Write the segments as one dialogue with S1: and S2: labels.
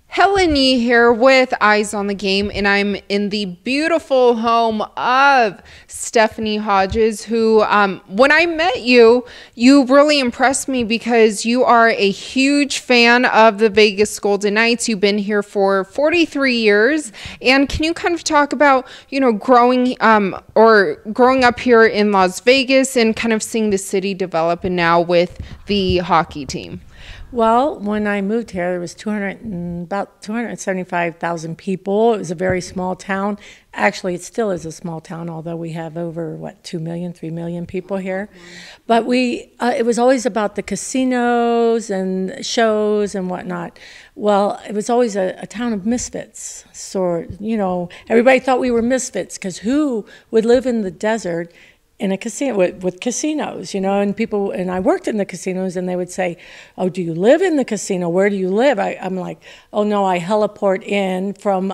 S1: Helen Yee here with Eyes on the Game, and I'm in the beautiful home of Stephanie Hodges, who, when I met you, you really impressed me because you are a huge fan of the Vegas Golden Knights. You've been here for 43 years, and can you kind of talk about, growing up here in Las Vegas and kind of seeing the city develop, and now with the hockey team?
S2: Well, when I moved here, there was about 275,000 people. It was a very small town. Actually, it still is a small town, although we have over, 2 million, 3 million people here. But it was always about the casinos and shows and whatnot. Well, it was always a town of misfits. So, everybody thought we were misfits because who would live in the desert in a casino with casinos, and I worked in the casinos, and they would say, "Oh, do you live in the casino? Where do you live?" I'm like, "Oh no, I heliport in from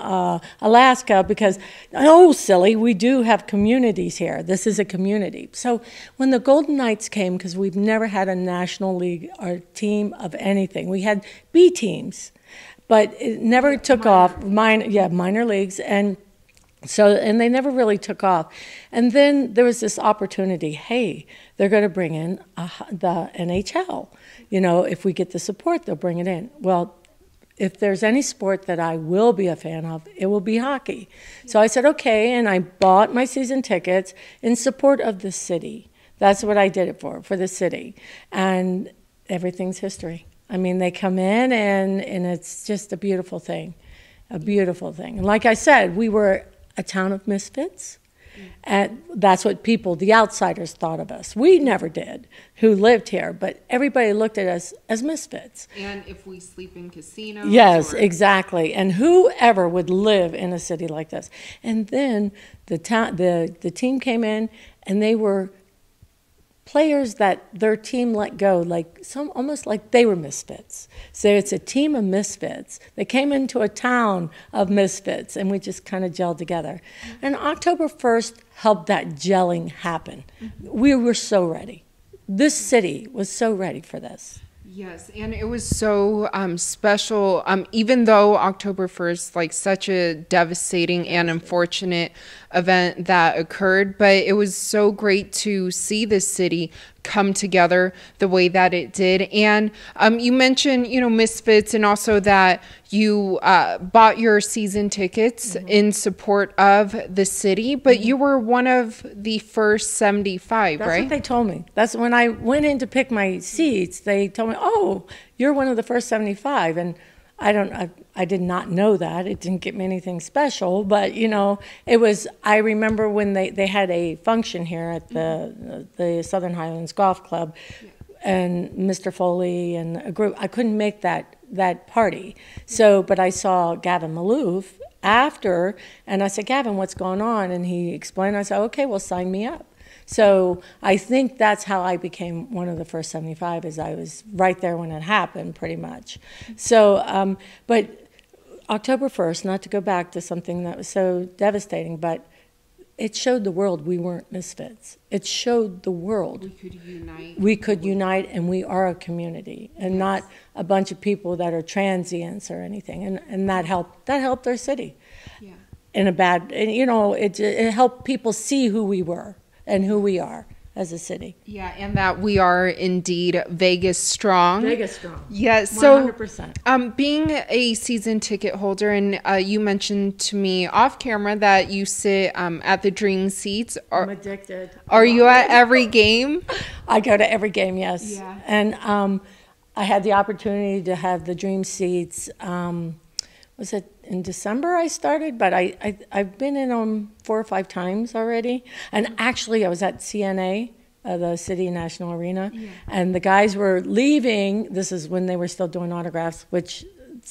S2: Alaska because, oh silly, we do have communities here. This is a community." So when the Golden Knights came, because we've never had a national league or team of anything, we had B teams, but it never took off. Minor leagues and they never really took off. And then there was this opportunity, hey, they're going to bring in the NHL. If we get the support, they'll bring it in. Well, if there's any sport that I will be a fan of, it will be hockey. So I said, okay, and I bought my season tickets in support of the city. That's what I did it for the city. And everything's history. I mean, they come in, and it's just a beautiful thing, a beautiful thing. And like I said, we were a town of misfits. And that's what the outsiders, thought of us. We never did, who lived here, but everybody looked at us as misfits.
S1: And if we sleep in casinos.
S2: Yes, exactly. And whoever would live in a city like this? And then the team came in, and they were players that their team let go, almost like they were misfits. So it's a team of misfits. They came into a town of misfits, and we just kind of gelled together. And October 1st helped that gelling happen. We were so ready. This city was so ready for this.
S1: Yes, and it was so special, even though October 1st, such a devastating and unfortunate event that occurred, but it was so great to see this city come together the way that it did. And you mentioned, misfits, and also that you bought your season tickets in support of the city, but you were one of the first 75, right?
S2: That's what they told me. That's when I went in to pick my seats. They told me, "Oh, you're one of the first 75," and I did not know that. It didn't get me anything special, but it was. I remember when they had a function here at the Southern Highlands Golf Club, and Mr. Foley and a group. I couldn't make that party, but I saw Gavin Malouf after, and I said, "Gavin, what's going on?" And he explained. I said, "Okay, well, sign me up." So I think that's how I became one of the first 75, is I was right there when it happened, pretty much. So, but October 1st, not to go back to something that was so devastating, but it showed the world we weren't misfits. It showed the world
S1: we could unite.
S2: We could unite, and we are a community, and not a bunch of people that are transients or anything. And that helped our city.
S1: Yeah.
S2: It helped people see who we were and who we are as a city.
S1: Yeah, and that we are indeed Vegas strong.
S2: Vegas strong.
S1: Yes. So
S2: 100%.
S1: Being a season ticket holder, and you mentioned to me off camera that you sit at the dream seats.
S2: I'm addicted.
S1: Are you at every game?
S2: I go to every game, yes.
S1: Yeah.
S2: And I had the opportunity to have the dream seats. Was it in December I started? But I've been in them 4 or 5 times already. And actually, I was at CNA, the City National Arena, and the guys were leaving. This is when they were still doing autographs, which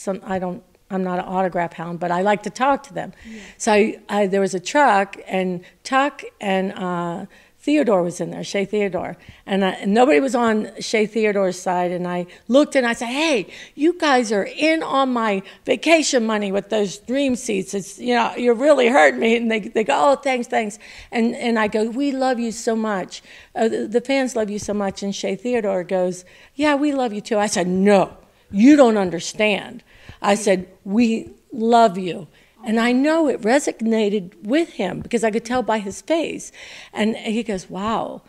S2: I'm not an autograph hound, but I like to talk to them. Yeah. So there was a truck, and Tuck and Theodore was in there, Shea Theodore. And nobody was on Shea Theodore's side. And I looked and I said, "Hey, you guys are in on my vacation money with those dream seats. It's, you're really hurting me." And they go, "Oh, thanks. And I go, "We love you so much. The fans love you so much." And Shea Theodore goes, "Yeah, we love you too." I said, "No. You don't understand. I said, we love you. And I know it resonated with him because I could tell by his face. And he goes, wow,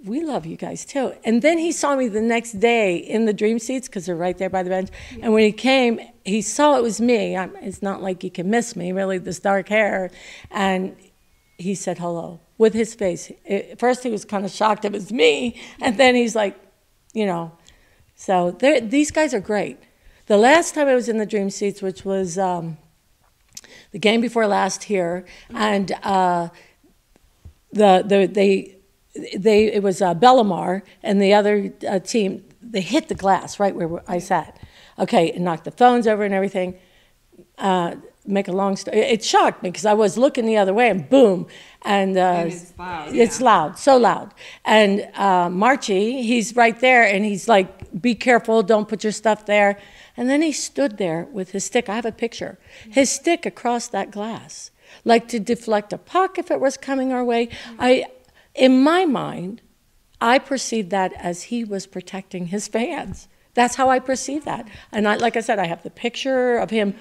S2: we love you guys too. And then he saw me the next day in the dream seats because they're right there by the bench. And when he came, he saw it was me. It's not like you can miss me, really, this dark hair. And he said hello with his face. At first he was kind of shocked it was me. And then he's like, you know. So these guys are great. The last time I was in the dream seats, which was the game before last here, and it was Bellamar and the other team. They hit the glass right where I sat. Okay, and knocked the phones over and everything. Make a long story. It shocked me because I was looking the other way, and boom, and
S1: it's loud.
S2: It's loud, so loud. And Marchie, he's right there, and he's like, "Be careful! Don't put your stuff there." And then he stood there with his stick. I have a picture. His stick across that glass, like to deflect a puck if it was coming our way. In my mind, I perceived that as he was protecting his fans. That's how I perceive that. And like I said, I have the picture of him.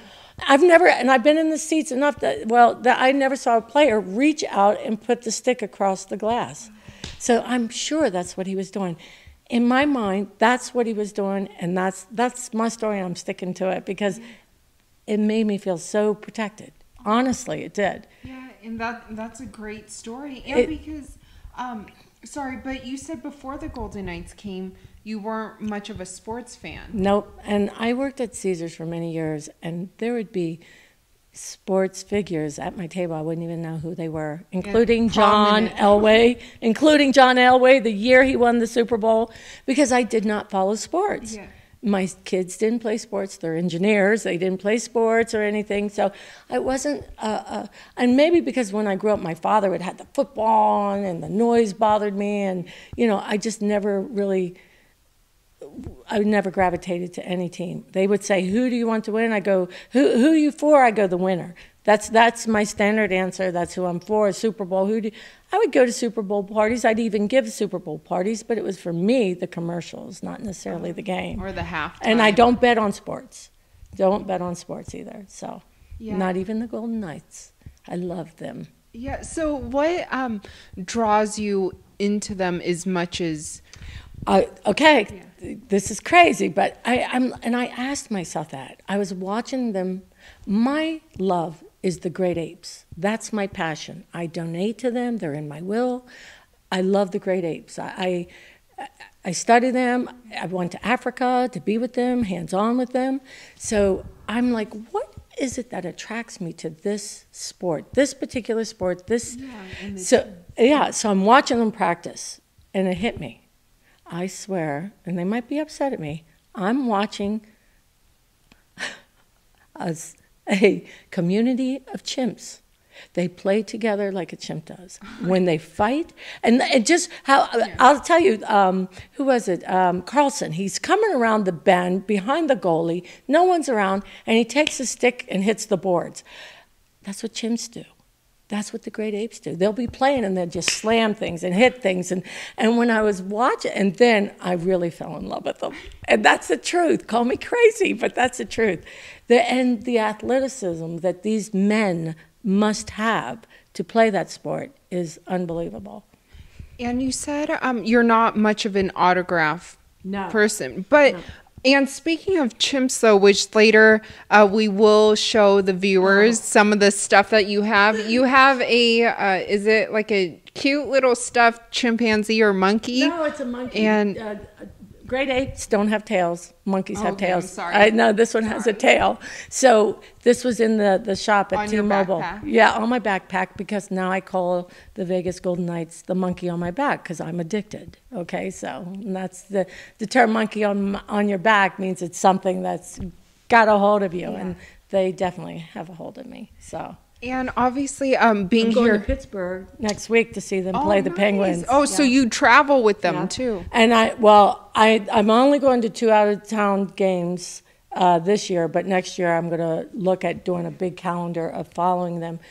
S2: I've been in the seats enough that I never saw a player reach out and put the stick across the glass. So I'm sure that's what he was doing. In my mind, that's what he was doing, and that's my story, and I'm sticking to it because it made me feel so protected. Honestly, it did.
S1: Yeah, and that's a great story. And because, sorry, but you said before the Golden Knights came, you weren't much of a sports fan.
S2: Nope, and I worked at Caesars for many years, and there would be sports figures at my table. I wouldn't even know who they were, including John Elway, the year he won the Super Bowl, because I did not follow sports. Yeah. My kids didn't play sports. They're engineers. They didn't play sports or anything. So I wasn't, and maybe because when I grew up, my father would have the football on and the noise bothered me. And, I just never I never gravitated to any team. They would say, who do you want to win? I go, who are you for? I go, the winner. That's my standard answer. That's who I'm for, a Super Bowl. I would go to Super Bowl parties. I'd even give Super Bowl parties, but it was for me, the commercials, not necessarily the game.
S1: Or the halftime.
S2: And I don't bet on sports. Don't bet on sports either. So not even the Golden Knights. I love them.
S1: Yeah, so what draws you into them as much as...
S2: This is crazy, but I asked myself that. I was watching them. My love is the great apes. That's my passion. I donate to them. They're in my will. I love the great apes. I study them. I went to Africa to be with them, hands-on with them. So I'm like, what is it that attracts me to this sport, this particular sport? So I'm watching them practice, and it hit me. I swear, and they might be upset at me, I'm watching a community of chimps. They play together like a chimp does. When they fight, and it just, I'll tell you, who was it? Carlson. He's coming around the bend behind the goalie. No one's around, and he takes a stick and hits the boards. That's what chimps do. That's what the great apes do. They'll be playing and they'll just slam things and hit things. And when I was watching, and then I really fell in love with them. And that's the truth. Call me crazy, but that's the truth. And the athleticism that these men must have to play that sport is unbelievable.
S1: And you said you're not much of an autograph person. But... No. And speaking of chimps, though, which later we will show the viewers some of the stuff that you have. You have is it like a cute little stuffed chimpanzee or monkey?
S2: No, it's a monkey. And great apes don't have tails. Monkeys have tails.
S1: I'm sorry.
S2: No, this one has a tail. So this was in the shop at T-Mobile.
S1: Your backpack?
S2: Yeah, on my backpack, because now I call the Vegas Golden Knights the monkey on my back because I'm addicted. Okay, so that's the term monkey on your back means it's something that's got a hold of you, and they definitely have a hold of me. So.
S1: And obviously, being
S2: I'm going
S1: here
S2: to Pittsburgh next week to see them play the Penguins.
S1: Oh, so you travel with them too?
S2: And I'm only going to 2 out-of-town games this year, but next year I'm going to look at doing a big calendar of following them.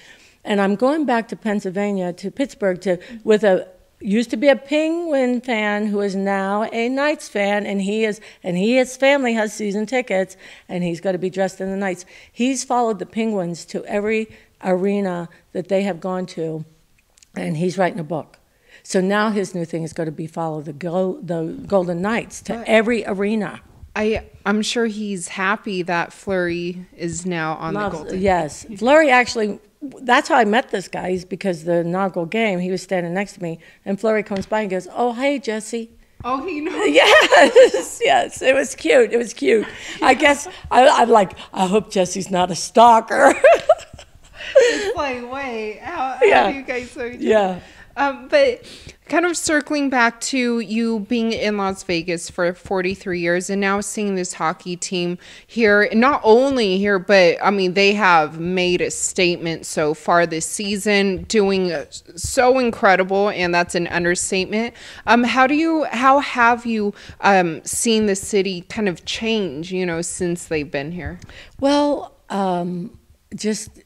S2: And I'm going back to Pennsylvania, to Pittsburgh, with a used to be a Penguin fan who is now a Knights fan, and his family has season tickets, and he's going to be dressed in the Knights. He's followed the Penguins to every arena that they have gone to, and he's writing a book. So now his new thing is going to be follow the Golden Knights to every arena.
S1: I'm sure he's happy that Fleury is now on the Golden.
S2: Yes, Fleury actually. That's how I met this guy. Is because the inaugural game, he was standing next to me, and Fleury comes by and goes, "Oh, hey, Jesse."
S1: Oh, he knows.
S2: Yes. It was cute. It was cute. I guess I'm like, I hope Jesse's not a stalker.
S1: It's like, wait, how do you guys know each other?
S2: Yeah.
S1: But kind of circling back to you being in Las Vegas for 43 years and now seeing this hockey team here, not only here, but I mean, they have made a statement so far this season, doing so incredible, and that's an understatement. How have you seen the city kind of change, since they've been here?
S2: Well, just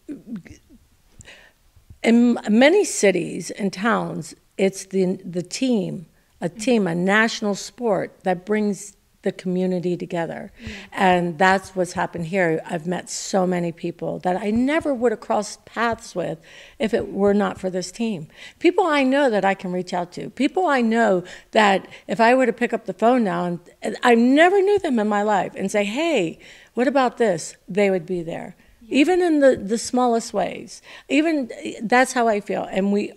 S2: in many cities and towns, it's the team, a national sport that brings the community together. And that's what's happened here. I've met so many people that I never would have crossed paths with if it were not for this team. People I know that I can reach out to. People I know that if I were to pick up the phone now, and I never knew them in my life, and say, hey, what about this? They would be there. Even in the smallest ways. Even that's how I feel. And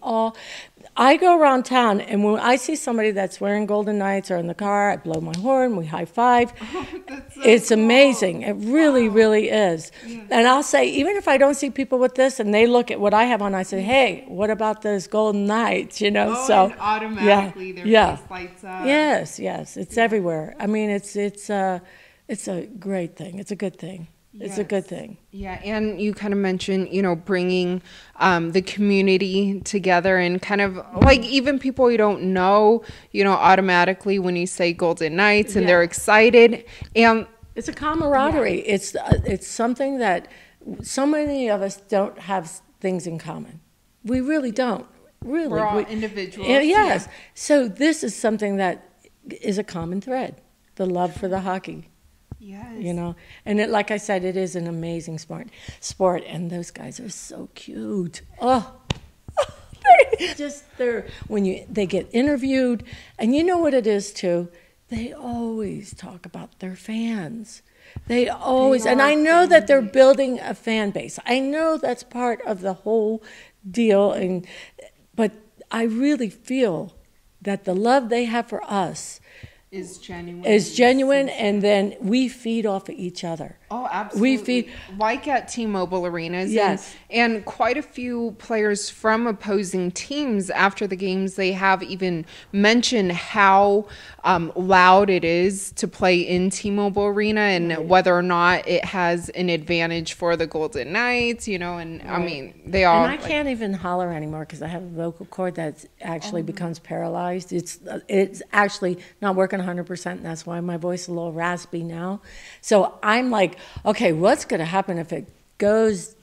S2: I go around town, and when I see somebody that's wearing Golden Knights or in the car, I blow my horn, we high five.
S1: Oh, that's so
S2: it's
S1: cool.
S2: Amazing. It really, really is. Yeah. And I'll say, even if I don't see people with this and they look at what I have on, I say, hey, what about those Golden Knights?
S1: Oh,
S2: so
S1: and automatically their face lights up.
S2: Yes. It's everywhere. I mean, it's a great thing. It's a good thing. It's a good thing.
S1: Yeah, and you kind of mentioned, bringing the community together, and kind of like even people you don't know, automatically when you say Golden Knights and they're excited. And
S2: it's a camaraderie. Yeah. It's something that so many of us don't have things in common. We really don't. Really.
S1: We're all individuals.
S2: Yes. Yeah. So this is something that is a common thread, the love for the hockey.
S1: Yes.
S2: And like I said, it is an amazing sport, and those guys are so cute. Oh, they get interviewed, and you know what it is too. They always talk about their fans. And I know that they're building a fan base. I know that's part of the whole deal, but I really feel that the love they have for us
S1: is genuine,
S2: and then we feed off of each other.
S1: Oh, absolutely.
S2: We feed,
S1: like at T-Mobile arenas.
S2: Yes.
S1: And quite a few players from opposing teams after the games, they have even mentioned how loud it is to play in T-Mobile Arena, and whether or not it has an advantage for the Golden Knights, and I mean, they all.
S2: And I can't even holler anymore because I have a vocal cord that actually becomes paralyzed. It's actually not working 100%, and that's why my voice is a little raspy now. So I'm like, okay, what's going to happen if it goes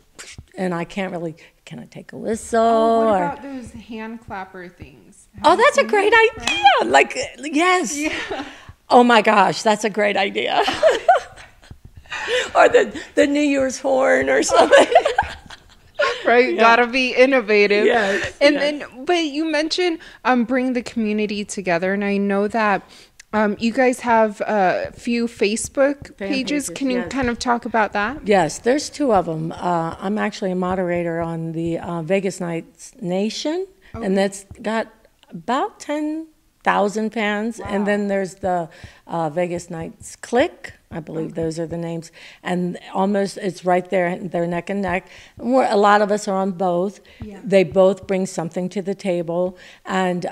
S2: and I can't really, can I take a whistle?
S1: Oh, what about those hand clapper things?
S2: That's a great idea. Right? Like, yes.
S1: Yeah.
S2: Oh my gosh, that's a great idea. Or the New Year's horn or something.
S1: Right, yeah. Gotta be innovative.
S2: Yes.
S1: But you mentioned bring the community together, and I know that you guys have a few Facebook pages. Can you kind of talk about that?
S2: Yes, there's two of them. I'm actually a moderator on the Vegas Knights Nation, and that's got about 10,000 fans. Wow. And then there's the Vegas Knights Click. I believe those are the names. And almost it's right there, they're neck and neck. A lot of us are on both. Yeah. They both bring something to the table. And they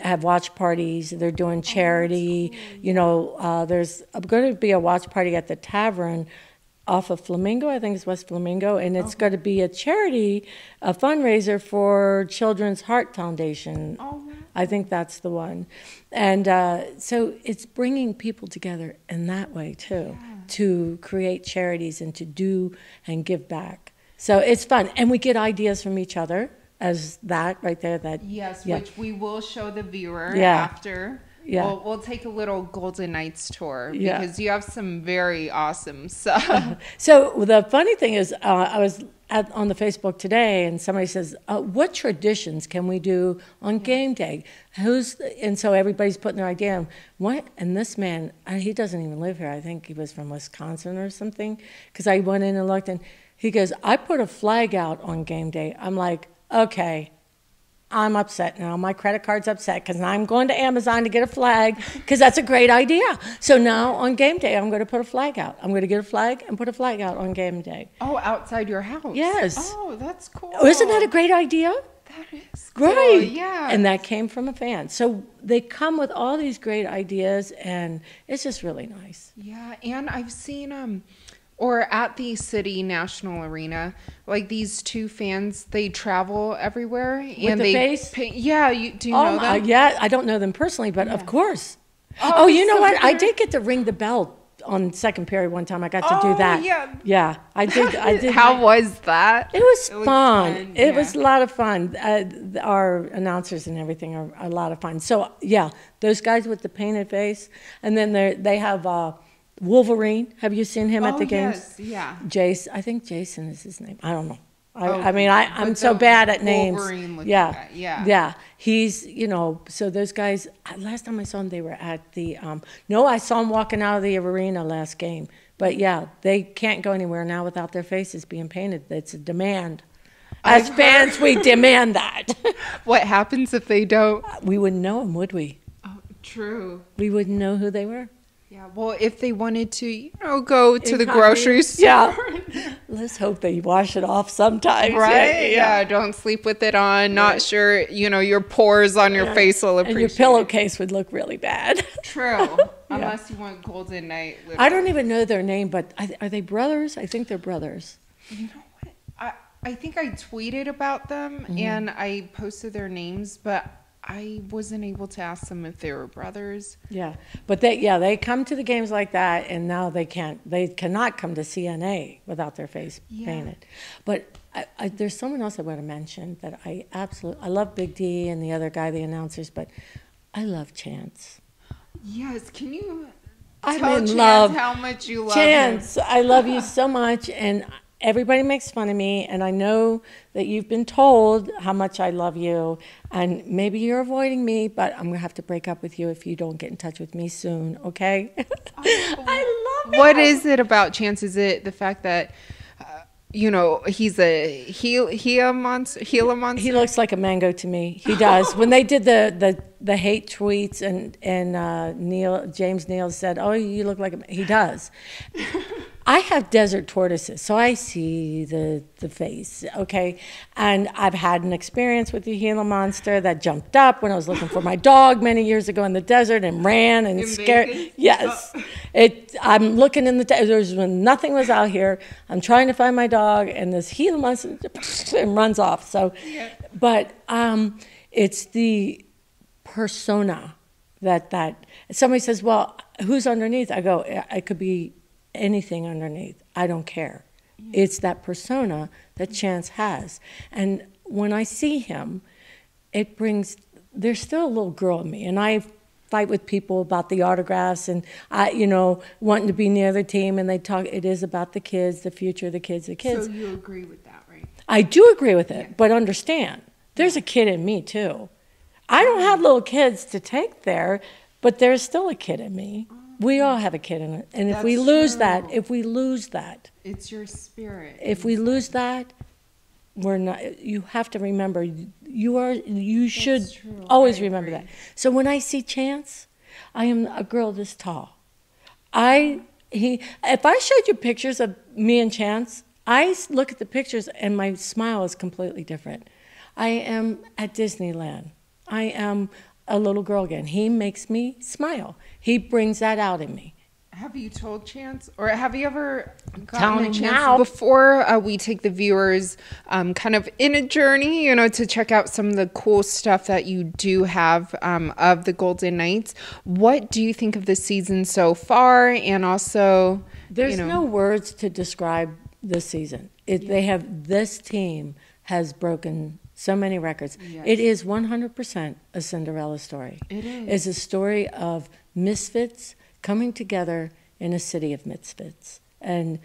S2: have watch parties. They're doing charity. Cool. There's going to be a watch party at the tavern off of Flamingo, I think it's West Flamingo, and it's going to be a charity, a fundraiser for Children's Heart Foundation. Oh, wow. I think that's the one. And so it's bringing people together in that way, too, to create charities and to do and give back. So it's fun. And we get ideas from each other as that right there. That
S1: Yes,
S2: yeah.
S1: which we will show the viewer
S2: Yeah.
S1: after.
S2: Yeah.
S1: We'll take a little Golden Knights tour
S2: Yeah.
S1: because you have some very awesome stuff.
S2: So the funny thing is, I was on the Facebook today, and somebody says, "What traditions can we do on game day?" And so everybody's putting their idea in. What? And this man, he doesn't even live here. I think he was from Wisconsin or something. Because I went in and looked, and he goes, "I put a flag out on game day." I'm like, okay. I'm upset now. My credit card's upset because I'm going to Amazon to get a flag because that's a great idea. So now on game day, I'm going to put a flag out. I'm going to get a flag and put a flag out on game day.
S1: Oh, outside your house?
S2: Yes.
S1: Oh, that's cool.
S2: Oh, isn't that a great idea?
S1: That is cool.
S2: Right.
S1: Yeah.
S2: And that came from a fan. So they come with all these great ideas, and it's just really nice.
S1: Yeah, and I've seen or at the City National Arena, like these two fans, they travel everywhere and
S2: the
S1: they
S2: face?
S1: Yeah, do you know them?
S2: Yeah, I don't know them personally, but of course. Oh, you know what? I did get to ring the bell on second period one time. I got to do that.
S1: Yeah.
S2: Yeah, I did.
S1: How was that?
S2: It was fun.
S1: Fun.
S2: It was a lot of fun. Our announcers and everything are a lot of fun. So yeah, those guys with the painted face, and then they have Wolverine. Have you seen him at the games?
S1: Yes, yeah.
S2: Jace, I think Jason is his name. I don't know. I'm so bad at names.
S1: Yeah.
S2: Yeah. He's, so those guys, last time I saw them, they were at the, no, I saw them walking out of the arena last game. But yeah, they can't go anywhere now without their faces being painted. It's a demand. As fans, we demand that.
S1: What happens if they don't?
S2: We wouldn't know them, would we?
S1: Oh, true.
S2: We wouldn't know who they were.
S1: Yeah, well, if they wanted to, go to the grocery store.
S2: Yeah. Let's hope they wash it off sometimes.
S1: Right? Yeah, don't sleep with it on. Not sure, your pores on your face will appreciate.
S2: And your pillowcase would look really bad.
S1: True. Unless you want Golden Knight.
S2: I don't even know their name, but are they brothers? I think they're brothers.
S1: You know what? I think I tweeted about them and I posted their names, but I wasn't able to ask them if they were brothers.
S2: Yeah, but they come to the games like that, and now they cannot come to CNA without their face painted. But there's someone else I want to mention that I love Big D and the other guy, the announcers, but I love Chance.
S1: Yes, can you
S2: I'm
S1: tell
S2: in
S1: Chance
S2: love.
S1: how much you love
S2: Chance,
S1: him?
S2: I love you so much, and everybody makes fun of me, and I know that you've been told how much I love you, and maybe you're avoiding me, but I'm going to have to break up with you if you don't get in touch with me soon, okay? I love it.
S1: What is it about Chance? Is it the fact that, he's a Gila monster?
S2: He looks like a mango to me. He does. When they did the hate tweets and James Neal said, "Oh, you look like he does." I have desert tortoises, so I see the face, okay? And I've had an experience with the Gila monster that jumped up when I was looking for my dog many years ago in the desert and ran and scared.
S1: Vegas?
S2: Yes. I'm looking in the desert when nothing was out here. I'm trying to find my dog, and this Gila monster and runs off. So, but it's the persona that somebody says, "Well, who's underneath?" I go, "I could be anything underneath. I don't care." It's that persona that Chance has. And when I see him, there's still a little girl in me. And I fight with people about the autographs and, wanting to be near the team. And they talk, it is about the kids, the future of the kids.
S1: So you agree with that, right?
S2: I do agree with it, but understand, there's a kid in me too. I don't have little kids to take there, but there's still a kid in me. We all have a kid in it. And if we lose that,
S1: it's your spirit.
S2: If we lose that, we're not. You have to remember, you should always remember that. So when I see Chance, I am a girl this tall. If I showed you pictures of me and Chance, I look at the pictures and my smile is completely different. I am at Disneyland. I am a little girl again. He makes me smile. He brings that out in me.
S1: Have you told Chance, or have you ever
S2: Telling
S1: gotten a
S2: him
S1: chance
S2: now.
S1: before we take the viewers kind of in a journey, to check out some of the cool stuff that you do have of the Golden Knights? What do you think of the season so far? And also,
S2: there's no words to describe this season. They have, this team has broken so many records.
S1: Yes.
S2: It is 100% a Cinderella story.
S1: It is.
S2: It's a story of misfits coming together in a city of misfits. And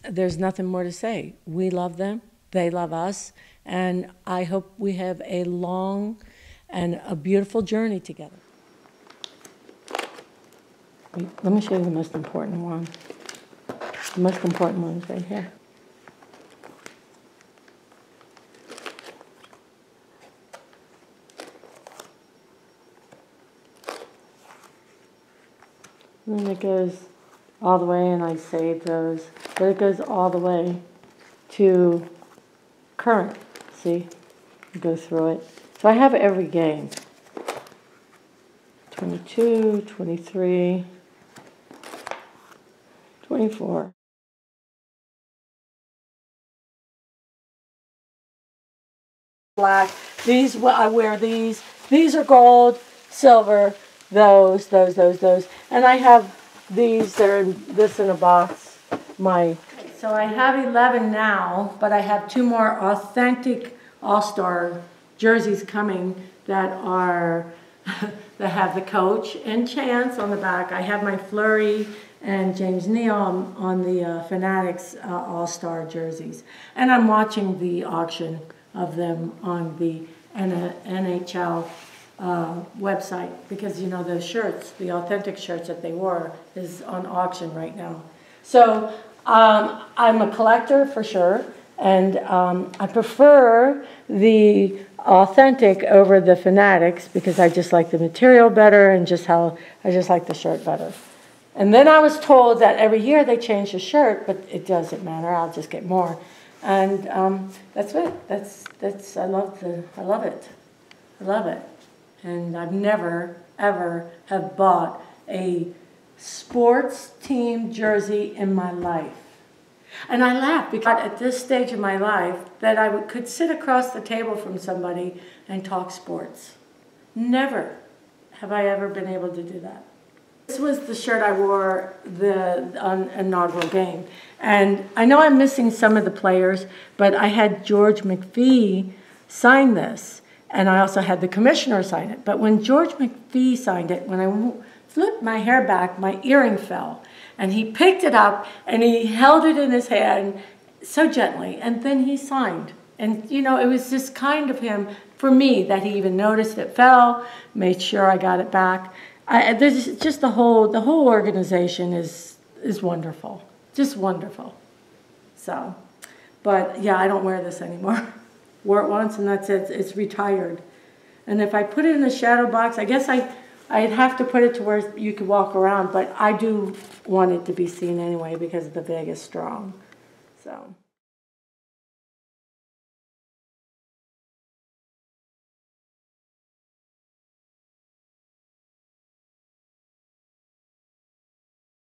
S2: there's nothing more to say. We love them, they love us, and I hope we have a long and a beautiful journey together. Let me show you the most important one. The most important one is right here. And it goes all the way, and I saved those, but it goes all the way to current. See? Go through it. So I have every game. 22, 23, 24. Black. These, I wear these. These are gold, silver, those. And I have these that are this in a box. So I have 11 now, but I have 2 more authentic All-Star jerseys coming that are that have the coach and Chance on the back. I have my Fleury and James Neal on the Fanatics All-Star jerseys. And I'm watching the auction of them on the NHL website, because you know those shirts, the authentic shirts that they wore, is on auction right now. So I'm a collector for sure, and I prefer the authentic over the Fanatics because I just like the material better and I just like the shirt better. And then I was told that every year they change the shirt, but it doesn't matter. I'll just get more. And that's it. That's I love it. I love it. And I've never ever have bought a sports team jersey in my life. And I laugh because at this stage of my life that I could sit across the table from somebody and talk sports. Never have I ever been able to do that. This was the shirt I wore on inaugural game. And I know I'm missing some of the players, but I had George McPhee sign this. And I also had the commissioner sign it. But when George McPhee signed it, when I flipped my hair back, my earring fell. And he picked it up and he held it in his hand so gently. And then he signed. And, you know, it was just kind of him, for me, that he even noticed it fell, made sure I got it back. There's just the whole organization is wonderful. Just wonderful. So, but yeah, I don't wear this anymore. Wore it once and that's it. It's retired. And if I put it in a shadow box, I guess I'd have to put it to where you could walk around, but I do want it to be seen anyway because the big is strong. So.